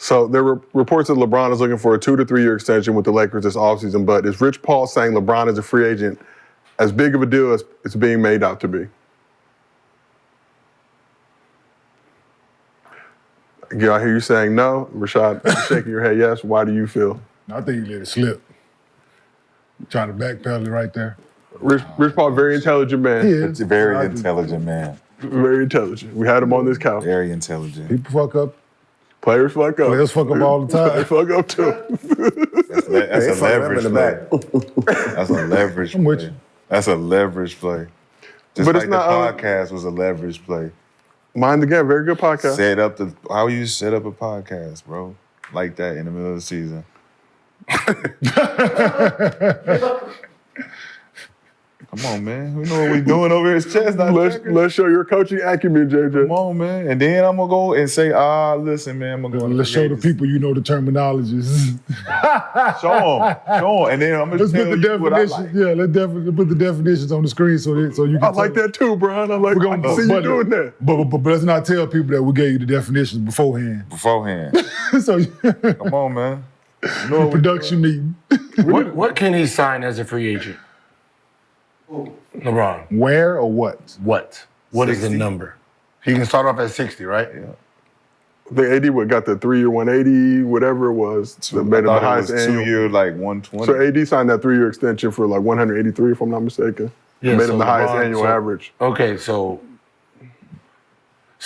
So there were reports that LeBron is looking for a 2 to 3 year extension with the Lakers this offseason, but is Rich Paul saying LeBron is a free agent as big of a deal as it's being made out to be? Gil, I hear you saying no. Rashad, you're shaking your head yes. Why do you feel? I think you let it slip. Trying to backpedal it right there. Rich Paul, very intelligent man. He is. It's a very intelligent man. Very intelligent. We had him on this couch. Very intelligent. People fuck up. Players fuck up. Players fuck up all the time. They fuck up too. That's a leverage play. That's a leverage I'm with play. you. That's a leverage play. Just But like it's not, the podcast was a leverage play. Mind the Game, very good podcast. How you set up a podcast, bro? Like that in the middle of the season. Come on, man. We know what we doing over here. It's chess, not checkers. Let's show your coaching acumen, JJ. Come on, man. And then I'm going to go and say, listen, man, I'm going to go. Let's show the people you know the terminologies. Show them. And then I'm going to Let's tell put the you what I definitions. like. Yeah, let's definitely put the definitions on the screen so you can. I like that too, Bron. I can see you doing that. But let's not tell people that we gave you the definitions beforehand. So Come on, man. You know what production meeting. What can he sign as a free agent? LeBron. Where or what? What? What is the number? He can start off at 60, right? Yeah. The AD got the 3 year 180, whatever it was. That made him the highest annual. 2 year, like 120. So AD signed that 3 year extension for like 183, if I'm not mistaken. Yeah, made so him the highest LeBron- annual so- average. Okay, so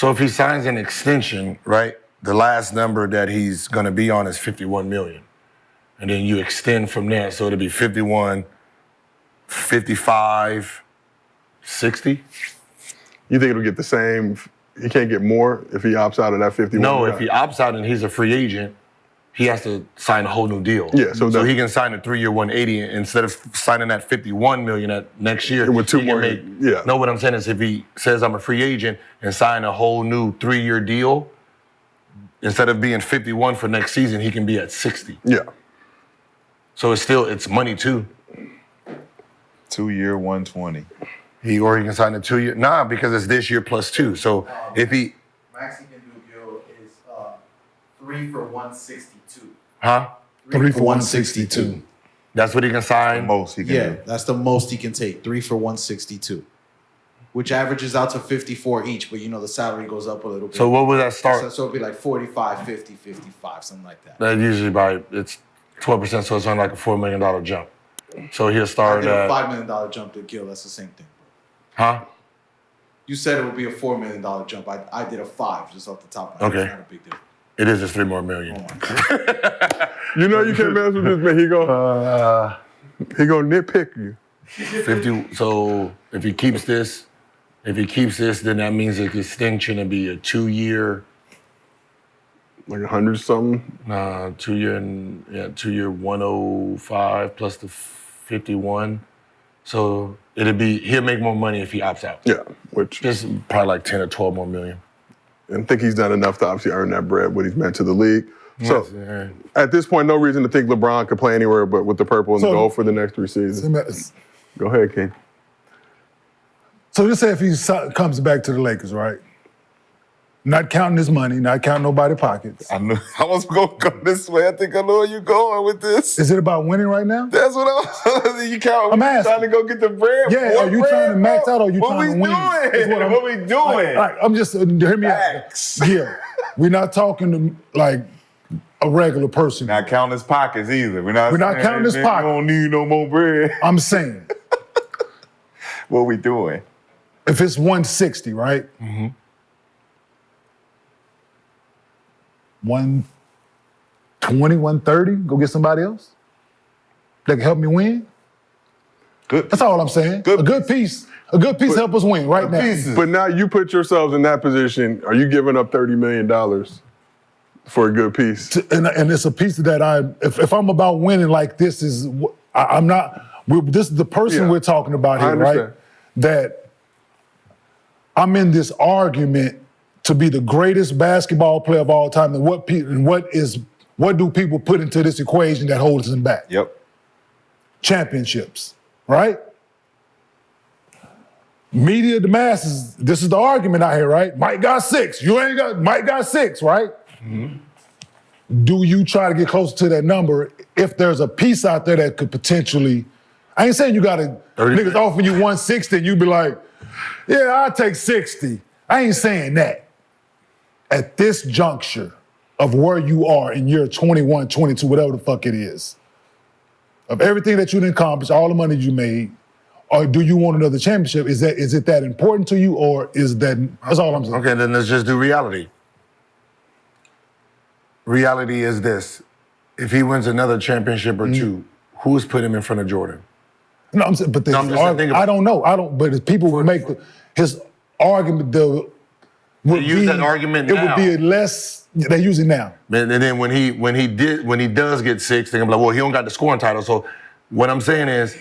if he signs an extension, right, the last number that he's going to be on is 51 million. And then you extend from there, so it'll be 51, 55, 60? You think it'll get the same? He can't get more if he opts out of that 51? No, if he opts out and he's a free agent, he has to sign a whole new deal. Yeah, so he can sign a 3 year 180 instead of signing that 51 million at next year. With two he can more, yeah. No, what I'm saying is if he says I'm a free agent and sign a whole new 3 year deal, instead of being 51 for next season, he can be at 60. Yeah. So it's money too. 2 year, 120. Or he can sign a 2 year. Nah, because it's this year plus 2. So if he. Max he can do Gil is 3 for 162. Huh? 3 for 162. That's what he can sign. Most he can do. That's the most he can take. 3 for 162. Which averages out to 54 each, but the salary goes up a little bit. So what would that start? So it'd be like 45, 50, 55, something like that. That usually it's 12%, so it's on like a $4 million jump. So he'll I start did a at. $5 million jump to Gil. That's the same thing. Huh? You said it would be a $4 million jump. I did a 5 just off the top of my head. Okay. It's not a big deal. It is just $3 more million. You know you can't mess with this man. He gonna nitpick you. 50. So if he keeps this, then that means the extension will be a 2 year. Like 100 something. 2 year 2 year 105 plus the 51. So he'll make more money if he opts out. Yeah, which just probably like 10 or 12 more million. And think he's done enough to obviously earn that bread, what he's meant to the league. So at this point, no reason to think LeBron could play anywhere but with the purple and the gold for the next 3 seasons. Go ahead, King. So just say if he comes back to the Lakers, right? Not counting his money, not counting nobody's pockets. I knew I was going to go this way. I think I know where you're going with this. Is it about winning right now? That's what I was. You count. I'm asking. Trying to go get the bread. Yeah, are you trying to max out or are you trying to win? What we doing? I'm just, hear me out. Yeah, we're not talking to like a regular person. Not counting his pockets either. We're not counting his pockets. We don't need no more bread. I'm saying. What we doing? If it's 160, right? Mm-hmm. 120, 130, go get somebody else that can help me win. Good. That's all I'm saying. A good piece help us win right now. But now you put yourselves in that position. Are you giving up $30 million for a good piece? And it's a piece that if I'm about winning like this is, I'm not, this is the person we're talking about here, right? That I'm in this argument to be the greatest basketball player of all time, and what do people put into this equation that holds them back? Yep. Championships, right? Media, the masses, this is the argument out here, right? Mike got 6. Mike got 6, right? Mm-hmm. do you try to get closer to that number if there's a piece out there that could potentially, I ain't saying you got to, niggas offering you 160 and you be like, yeah, I'll take 60. I ain't saying that. At this juncture of where you are in year 21, 22, whatever the fuck it is, of everything that you done accomplished, all the money you made, or do you want another championship? Is it that important to you, or is that's all I'm saying? Okay, then let's just do reality. Reality is this. If he wins another championship or two, who's put him in front of Jordan? No, I'm saying, but I don't know. But if people would make his argument, use that argument now. It would be less. They use it now. And then when he does get 6, they're gonna be like, well, he don't got the scoring title. So what I'm saying is,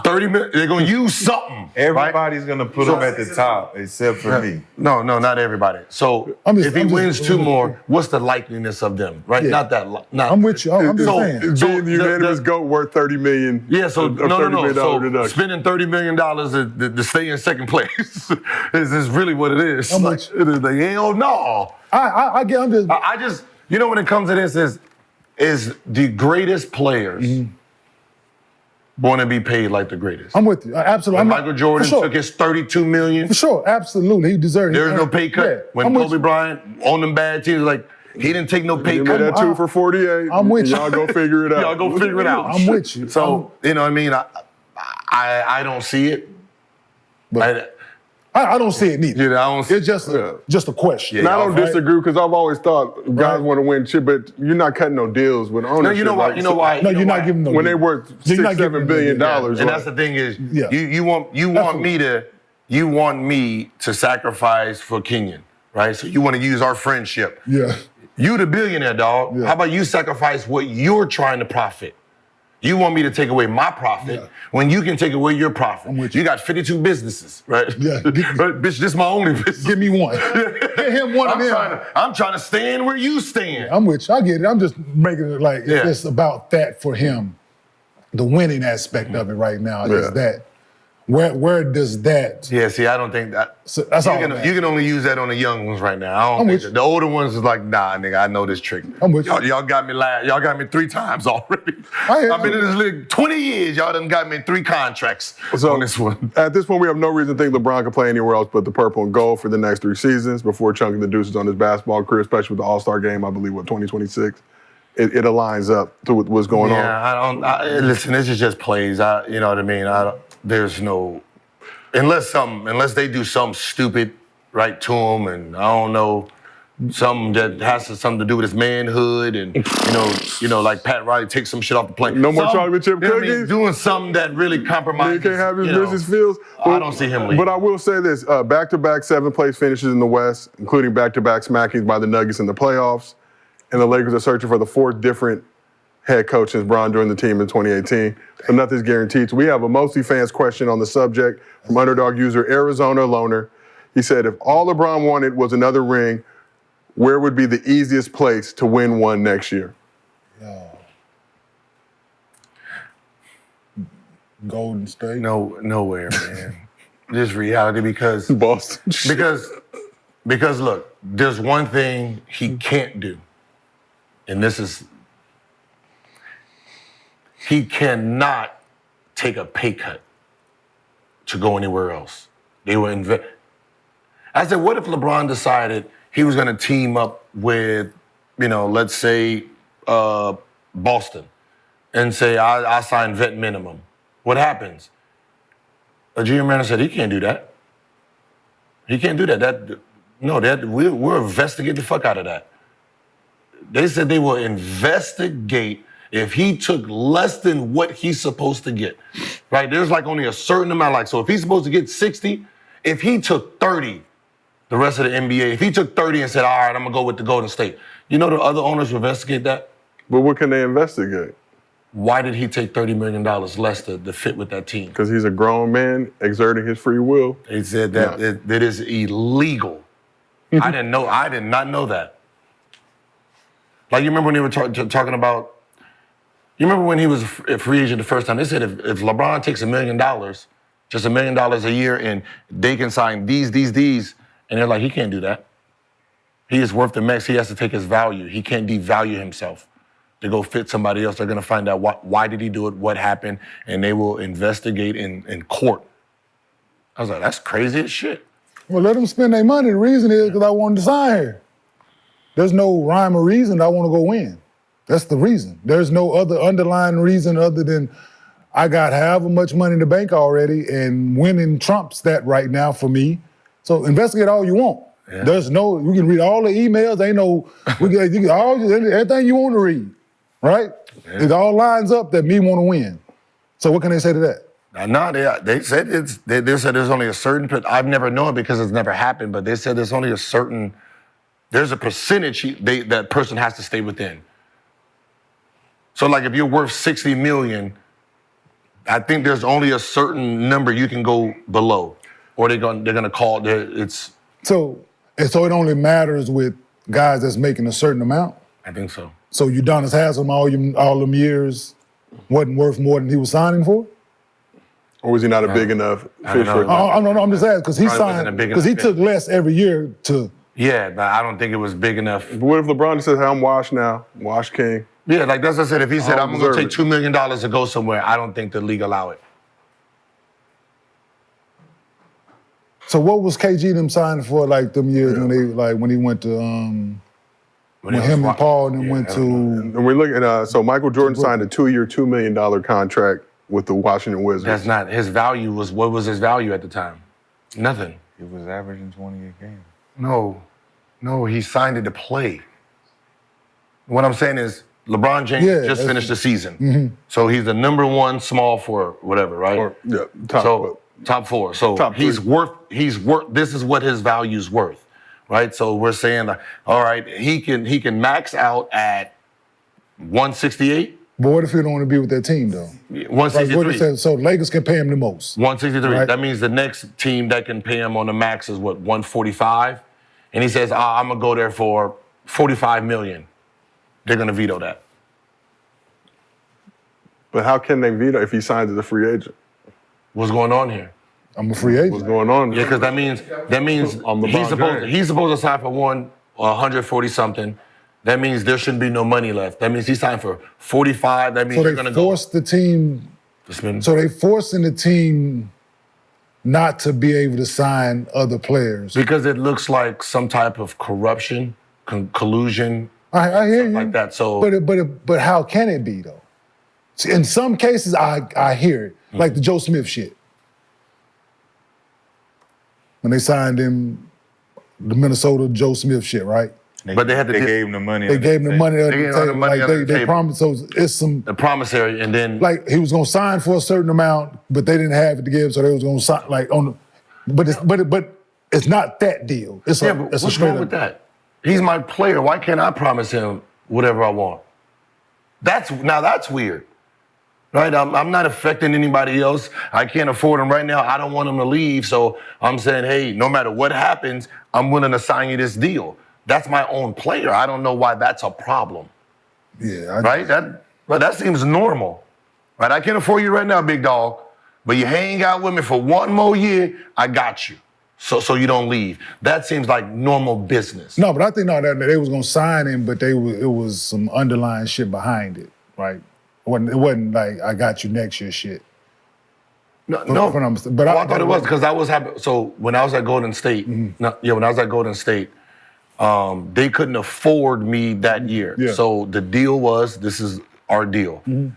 30 minutes, they're gonna use something. Everybody's right? gonna put him at the top, except for me. No, not everybody. So if he wins 2 more, what's the likeliness of them, right? Yeah. I'm with you. I'm just saying. Being the unanimous GOAT worth $30 million. Yeah, so no. So deduction. spending $30 million to stay in second place is really what it is. I'm like, it is like, hell no. I just, when it comes to this, is the greatest players want to be paid like the greatest. I'm with you. Absolutely. Michael Jordan took his $32 million. For sure, absolutely. He deserved it. There's no pay cut. Yeah, when Kobe Bryant on them bad teams, like, he didn't take no pay cut. That 2 for 48. I'm with you. Y'all go figure it out. Y'all go figure it out. I'm with you. So, you know what I mean? I don't see it. But I don't see it neither. I don't see it's just a question. And I don't disagree because I've always thought guys want to win shit, but you're not cutting no deals with ownership. No, you know why? No, you're not giving them when they worth $6-7 billion. And that's the thing is, you want me to sacrifice for Kenyon, right? So you want to use our friendship. Yeah. You the billionaire, dog. Yeah. How about you sacrifice what you're trying to profit? You want me to take away my profit when you can take away your profit. You got 52 businesses, right? Yeah. But bitch, this is my only business. Give me one. Get him one of them. I'm trying to stand where you stand. I'm with you. I get it. I'm just making it like it's about that for him. The winning aspect of it right now is that. Where does that? Yeah, see, I don't think that. So that's all. You can only use that on the young ones right now. I don't think the older ones is like, nah, nigga, I know this trick. I'm with you. Y'all got me Y'all got me 3 times already. I've been in this league 20 years. Y'all done got me 3 contracts on this one. At this point, we have no reason to think LeBron can play anywhere else but the purple and gold for the next 3 seasons before chunking the deuces on his basketball career, especially with the All-Star game, I believe, 2026. It aligns up to what's going on. Yeah, listen, this is just plays. You know what I mean? There's no. Unless they do something stupid right to him, and I don't know, something that has something to do with his manhood, and like Pat Riley takes some shit off the plane. No more chocolate chip cookies. I mean, doing something that really compromises. He can't have his business fields. I don't see him leaving. But I will say this: back-to-back 7th-place finishes in the West, including back-to-back smackings by the Nuggets in the playoffs, and the Lakers are searching for the 4th different head coach since Bron joined the team in 2018. But nothing's guaranteed. So we have a mostly fans question on the subject from underdog user Arizona Loner. He said, if all LeBron wanted was another ring, where would be the easiest place to win one next year? Golden State? No, nowhere, man. Just reality because Boston. Because look, there's one thing he can't do, and this is. He cannot take a pay cut to go anywhere else. They were I said, what if LeBron decided he was going to team up with, let's say Boston, and say I sign vet minimum? What happens? A GM manager said he can't do that. He can't do that. We'll investigate the fuck out of that. They said they will investigate. If he took less than what he's supposed to get, right? There's like only a certain amount. So if he's supposed to get 60, if he took 30, the rest of the NBA, if he took 30 and said, all right, I'm going to go with the Golden State, the other owners will investigate that? But what can they investigate? Why did he take $30 million less to fit with that team? Because he's a grown man exerting his free will. They said that that is illegal. I did not know that. Like, you remember when they were talking about, you remember when he was a free agent the first time? They said if LeBron takes $1 million, just $1 million a year, and they can sign these, and they're like, he can't do that. He is worth the max. He has to take his value. He can't devalue himself to go fit somebody else. They're going to find out why did he do it, what happened, and they will investigate in court. I was like, that's crazy as shit. Well, let them spend their money. The reason is because I wanted to sign here. There's no rhyme or reason I want to go win. That's the reason. There's no other underlying reason other than I got however much money in the bank already, and winning trumps that right now for me. So investigate all you want. Yeah. There's no, you can read all the emails. Ain't no, you can everything you want to read, right? Yeah. It all lines up that me want to win. So what can they say to that? No, they said they said there's only a certain. I've never known because it's never happened, but they said there's only a certain. There's a percentage that person has to stay within. So, like, if you're worth $60 million, I think there's only a certain number you can go below, or they're gonna call it's. So it only matters with guys that's making a certain amount. I think so. So Udonis Haslem all them years wasn't worth more than he was signing for. Or was he not a big enough fish for it? I'm just asking because he signed because he took less every year to. Yeah, but I don't think it was big enough. But what if LeBron says, "Hey, I'm washed now, wash king"? Yeah, like that's what I said. If he said, "I'm going to take $2 million to go somewhere," I don't think the league allow it. So what was KG them signing for like them years when he went to when him and Paul and then went to. And we're looking at so Michael Jordan signed a 2-year, $2 million contract with the Washington Wizards. That's not his value. What was his value at the time? Nothing. He was averaging 28 games. No, he signed it to play. What I'm saying is LeBron James just finished the season. Mm-hmm. So he's the #1 small forward, whatever, right? Or, top 4. So top he's worth, this is what his value's worth, right? So we're saying, all right, he can max out at 168. But what if he don't want to be with that team, though? 163. So Lakers can pay him the most. 163. Right? That means the next team that can pay him on the max is what, 145? And he says, I'm going to go there for $45 million. They're going to veto that. But how can they veto if he signs as a free agent? What's going on here? I'm a free agent. What's going on? Yeah, because that means he's supposed to sign for 140 something. That means there shouldn't be no money left. That means he signed for 45. That means so you're going to go. So they forcing the team not to be able to sign other players because it looks like some type of corruption, collusion. I hear you. Like that. So, but how can it be though? See, in some cases, I hear it, like the Joe Smith shit. When they signed him, the Minnesota Joe Smith shit, right? But they gave him the money. They gave him the money. They promised. So it's the promissory, and then like he was gonna sign for a certain amount, but they didn't have it to give, so they was gonna sign like on. But it's not that deal. It's what's wrong with that? He's my player. Why can't I promise him whatever I want? That's weird, right? I'm not affecting anybody else. I can't afford him right now. I don't want him to leave, so I'm saying, hey, no matter what happens, I'm willing to sign you this deal. That's my own player. I don't know why that's a problem. Yeah. Right? That seems normal. Right? I can't afford you right now, big dog, but you hang out with me for one more year, I got you. So you don't leave. That seems like normal business. No, but I think that they was gonna sign him, but it was some underlying shit behind it, right? It wasn't like I got you next year shit. No. But I thought it was because I was happy. So when I was at Golden State, when I was at Golden State, they couldn't afford me that year. Yeah. So the deal was, this is our deal. Mm-hmm.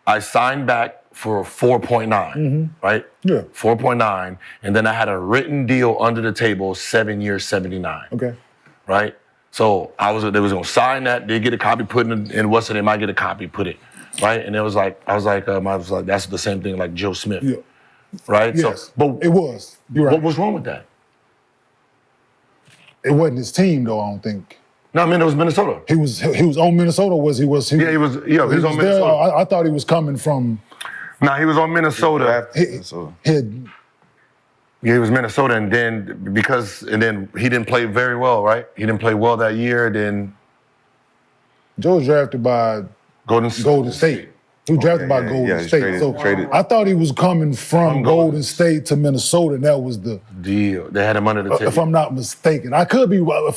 I signed back for 4.9, right? Yeah. 4.9, and then I had a written deal under the table, 7 years, 79. Okay. Right? So they was gonna sign that, they get a copy, put in what's the name, I get a copy, put it. Right? And it was like, I was like, that's the same thing like Joe Smith. Yeah. Right? Yes. So, but it was. You're right. What was wrong with that? It wasn't his team though, I don't think. No, I mean, it was Minnesota. He was on Minnesota, was he? He was on Minnesota. There, I thought he was coming from. No, he was on Minnesota. He was Minnesota, and then he didn't play very well, right? He didn't play well that year. Then Joe was drafted by Golden State. He was drafted by Golden State. So I thought he was coming from Golden State to Minnesota, and that was the deal. They had him under the table. If I'm not mistaken. I could be, but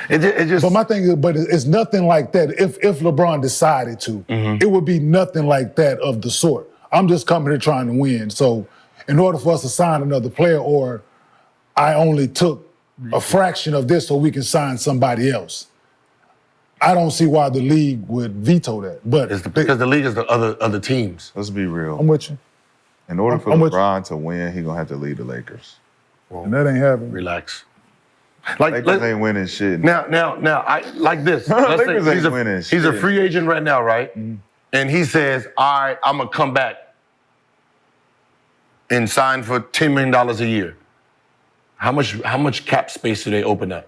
my thing is, but it's nothing like that. If LeBron decided to, it would be nothing like that of the sort. I'm just coming here trying to win. So in order for us to sign another player, or I only took a fraction of this so we can sign somebody else, I don't see why the league would veto that. But it's because the league is the other teams. Let's be real. I'm with you. In order for LeBron to win, he's gonna have to lead the Lakers. And that ain't happening. Relax. Lakers ain't winning shit. Now, I like this. Let's Lakers say ain't winning he's a shit. free agent right now, right? And he says, all right, I'm gonna come back and sign for $10 million a year. How much cap space do they open up?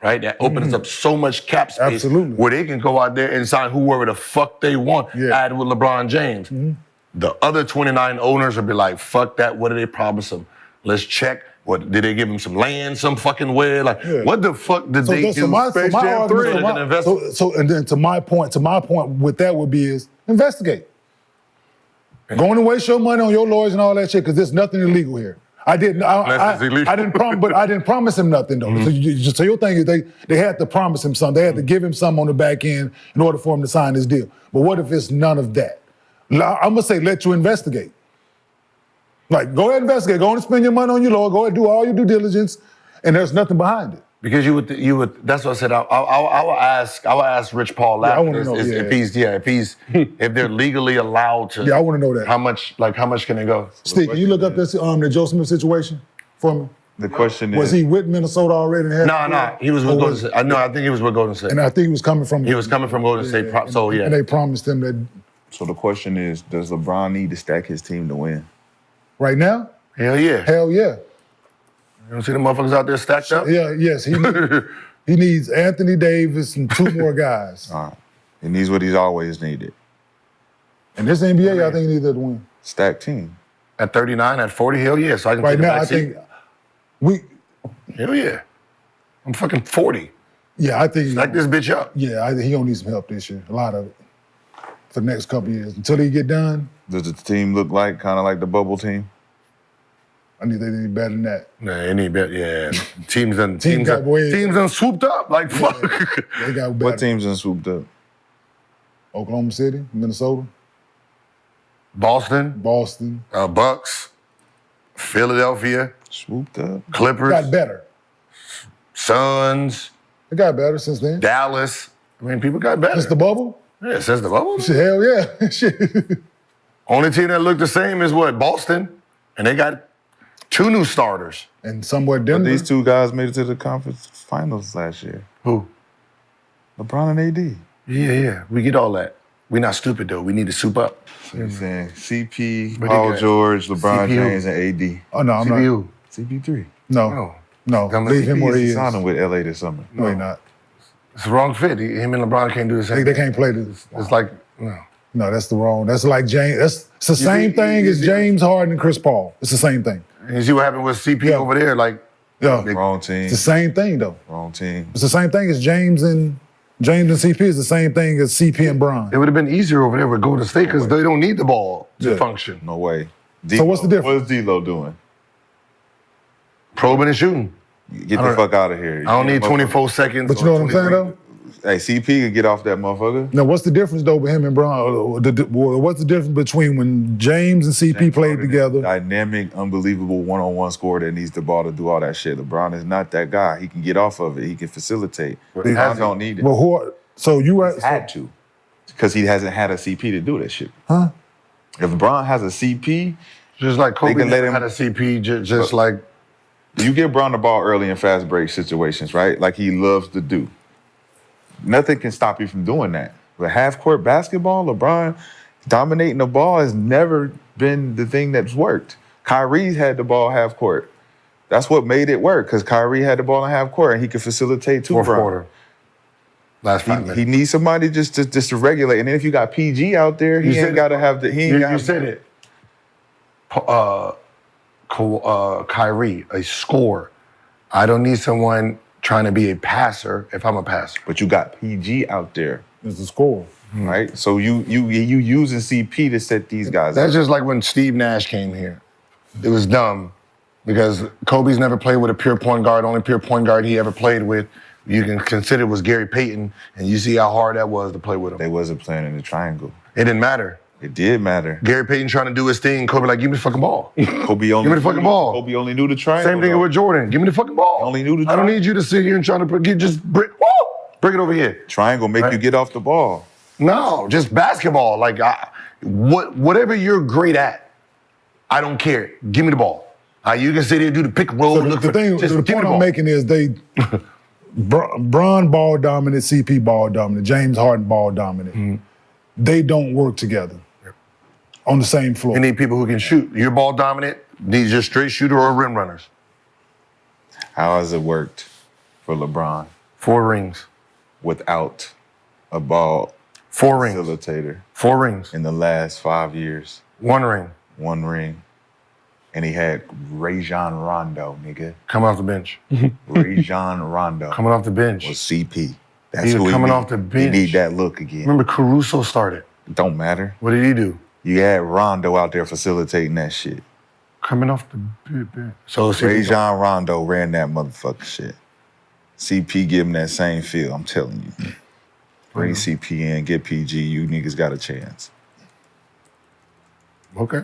Right? That opens up so much cap space where they can go out there and sign whoever the fuck they want, add with LeBron James. The other 29 owners will be like, fuck that, what did they promise him? Let's check. What did they give him some land, some fucking way? Like, what the fuck did they do? Space Jam 3? And then to my point with that would be is investigate. Going to waste your money on your lawyers and all that shit because there's nothing illegal here. I didn't promise him nothing though. So your thing is they had to promise him something. They had to give him something on the back end in order for him to sign this deal. But what if it's none of that? I'm gonna say let you investigate. Like go ahead and investigate. Go and spend your money on your lawyer. Go ahead and do all your due diligence, and there's nothing behind it. Because you would. That's what I said. I will ask Rich Paul after if they're legally allowed to. Yeah, I want to know that. How much can it go? Steve, can you look up this the Joe Smith situation for me? The question is, was he with Minnesota already? No, he was with Golden State. I think he was with Golden State. And I think he was coming from. He was coming from Golden State. And they promised him that. So the question is, does LeBron need to stack his team to win? Right now? Hell yeah. Hell yeah. You don't see the motherfuckers out there stacked up? Yeah, yes. He needs Anthony Davis and two more guys. He needs what he's always needed. And this NBA, I think he needs that to win. Stacked team. At 39, at 40, hell yeah. So I can right now, I think hell yeah. I'm fucking 40. Yeah, I think stack this bitch up. Yeah, I think he gonna need some help this year. A lot of it. For the next couple of years. Until he get done. Does the team look like kind of like the bubble team? They need better than that. Nah, they need better. Yeah, teams done swooped up like fuck. They got better. What teams done swooped up? Oklahoma City, Minnesota, Boston, Bucks, Philadelphia, swooped up. Clippers got better. Suns. It got better since then. Dallas. I mean, people got better since the bubble. Yeah, since the bubble. Hell yeah. Shit. Only team that looked the same is what? Boston. And they got 2 new starters. And somewhere Denver. But these 2 guys made it to the conference finals last year. Who? LeBron and AD. Yeah. We get all that. We're not stupid though. We need to soup up. So you're saying CP, Paul George, LeBron James, and AD. Oh no, I'm CPU. not. CP3. No. Leave him where he is. Signing with LA this summer. No, he not. It's the wrong fit. Him and LeBron can't do the same. They can't play this. It's like, no. No, that's the wrong. That's like James. It's the same thing as James Harden and Chris Paul. It's the same thing. And you see what happened with CP over there? Like, wrong team. It's the same thing though. Wrong team. It's the same thing as James and CP is the same thing as CP and Bron. It would have been easier over there with Golden State because they don't need the ball to function. No way. So what's the difference? What's D-Lo doing? Probing and shooting. Get the fuck out of here. I don't need 24 seconds. But you know what I'm saying though? Hey, CP can get off that motherfucker. Now, what's the difference though with him and Bron? What's the difference between when James and CP played together? Dynamic, unbelievable one-on-one scorer that needs the ball to do all that shit. LeBron is not that guy. He can get off of it. He can facilitate. LeBron don't need it. Well, He's had to, because he hasn't had a CP to do that shit. Huh? If LeBron has a CP, just like Kobe never had a CP, just like you give Bron the ball early in fast break situations, right? Like he loves to do. Nothing can stop you from doing that. But half-court basketball, LeBron dominating the ball has never been the thing that's worked. Kyrie's had the ball half-court. That's what made it work, because Kyrie had the ball in half-court and he could facilitate too. Fourth quarter. Last 5 minutes. He needs somebody just to regulate. And then if you got PG out there, he ain't got to have the. You said it. Kyrie, a scorer. I don't need someone trying to be a passer if I'm a passer. But you got PG out there. It's a score. right? So you using CP to set these guys That's up. just like when Steve Nash came here. It was dumb because Kobe's never played with a pure point guard. Only pure point guard he ever played with, you can consider, was Gary Payton, and you see how hard that was to play with him. They wasn't playing in the triangle. It didn't matter. It did matter. Gary Payton trying to do his thing, Kobe like, give me the fucking ball. Kobe only Give me the fucking ball. Kobe only knew the triangle. Same thing though. with Jordan. Give me the fucking ball. Only knew the I don't triangle. need you to sit here and try to bring it over here. Triangle make you get off the ball. No, just basketball. Like whatever you're great at, I don't care. Give me the ball. You can sit here and do the pick and roll. So the point I'm making is Bron ball dominant, CP ball dominant, James Harden ball dominant. They don't work together on the same floor. You need people who can shoot. You're ball dominant. Need just straight shooter or rim runners. How has it worked for LeBron 4 rings. without a ball 4 rings. facilitator 4 rings. in the last 5 years? 1 ring. 1 ring. And he had Rajon Rondo, nigga. Coming off the bench. Rajon Rondo Coming off the bench. was CP. That's He was who coming need. off the He bench. need that look again. Remember Caruso started. Don't matter. What did he do? You had Rondo out there facilitating that shit. Coming off the bench. So Rajon Rondo ran that motherfucking shit. CP give him that same feel, I'm telling you. Bring CP in, get PG, you niggas got a chance. Okay.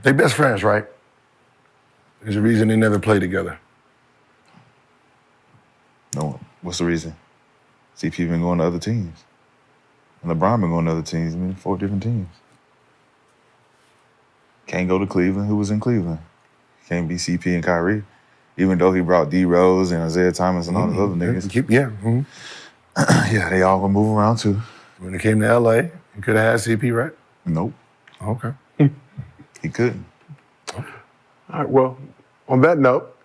They best friends, right? There's a reason they never play together. No, what's the reason? CP been going to other teams. And LeBron been going to other teams. I mean, 4 different teams. Can't go to Cleveland. Who was in Cleveland? Can't be CP and Kyrie. Even though he brought D Rose and Isaiah Thomas and all those other niggas. Yeah, they all gonna move around too. When it came to LA, you could have had CP, right? Nope, Okay. he couldn't. All right, well, on that note,